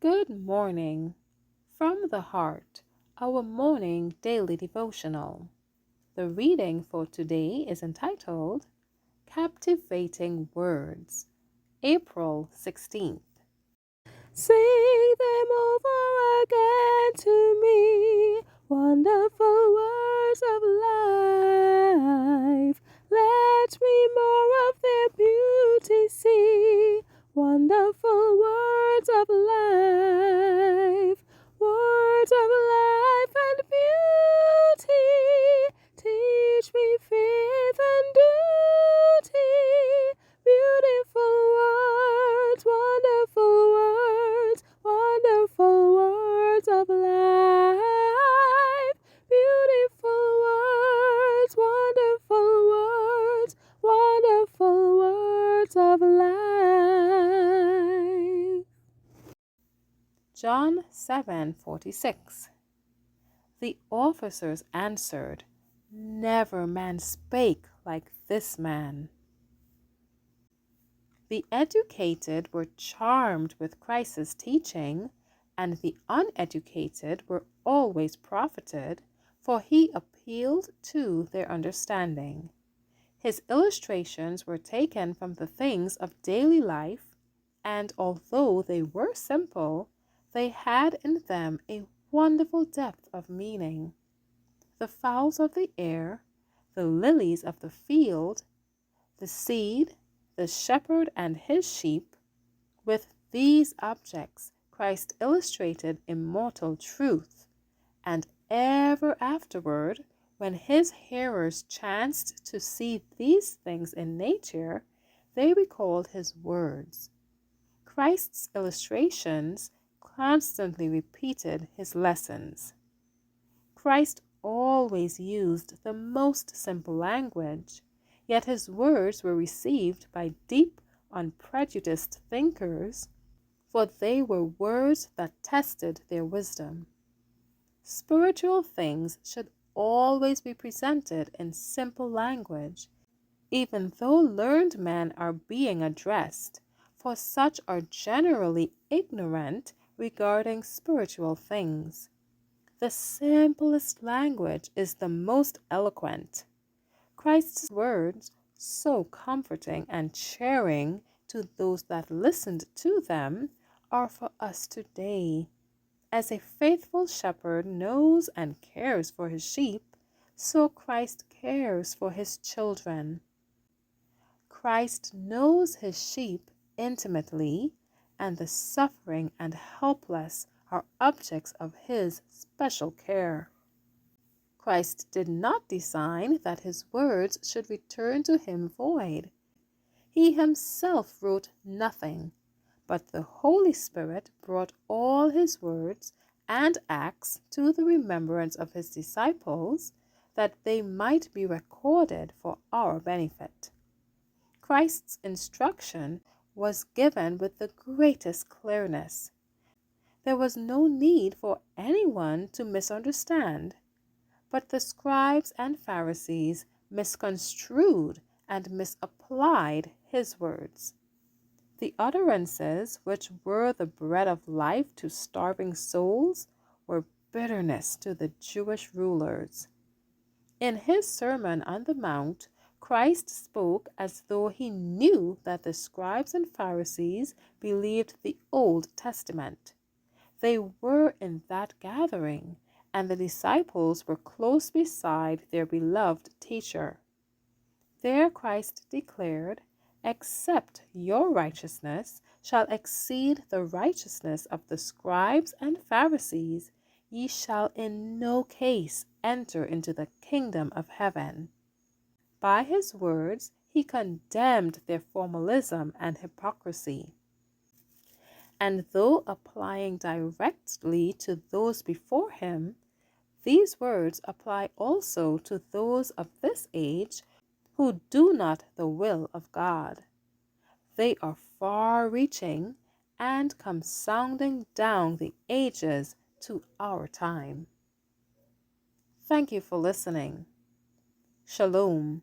Good morning. From the Heart, our morning daily devotional. The reading for today is entitled Captivating Words, April 16th. Sing them over again to me, wonderful words of life. Let me more of their beauty see, wonderful words of life. Words of life and beauty, teach me faith and duty. Beautiful words, wonderful words, wonderful words of life. Beautiful words, wonderful words, wonderful words of life. John 7:46. The officers answered, Never man spake like this man. The educated were charmed with Christ's teaching, and the uneducated were always profited, for he appealed to their understanding. His illustrations were taken from the things of daily life, and although they were simple, they had in them a wonderful depth of meaning. The fowls of the air, the lilies of the field, the seed, the shepherd and his sheep, with these objects Christ illustrated immortal truth, and ever afterward, when his hearers chanced to see these things in nature, they recalled his words. Christ's illustrations constantly repeated his lessons. Christ always used the most simple language, yet his words were received by deep, unprejudiced thinkers, for they were words that tested their wisdom. Spiritual things should always be presented in simple language, even though learned men are being addressed, for such are generally ignorant regarding spiritual things. The simplest language is the most eloquent. Christ's words, so comforting and cheering to those that listened to them, are for us today. As a faithful shepherd knows and cares for his sheep, so Christ cares for his children. Christ knows his sheep intimately, and the suffering and helpless are objects of his special care. Christ did not design that his words should return to him void. He himself wrote nothing, but the Holy Spirit brought all his words and acts to the remembrance of his disciples, that they might be recorded for our benefit. Christ's instruction was given with the greatest clearness. There was no need for anyone to misunderstand. But the scribes and Pharisees misconstrued and misapplied his words. The utterances which were the bread of life to starving souls were bitterness to the Jewish rulers. In his Sermon on the Mount, Christ spoke as though he knew that the scribes and Pharisees believed the Old Testament. They were in that gathering, and the disciples were close beside their beloved teacher. There Christ declared, Except your righteousness shall exceed the righteousness of the scribes and Pharisees, ye shall in no case enter into the kingdom of heaven. By his words he condemned their formalism and hypocrisy. And though applying directly to those before him, these words apply also to those of this age who do not the will of God. They are far-reaching and come sounding down the ages to our time. Thank you for listening. Shalom.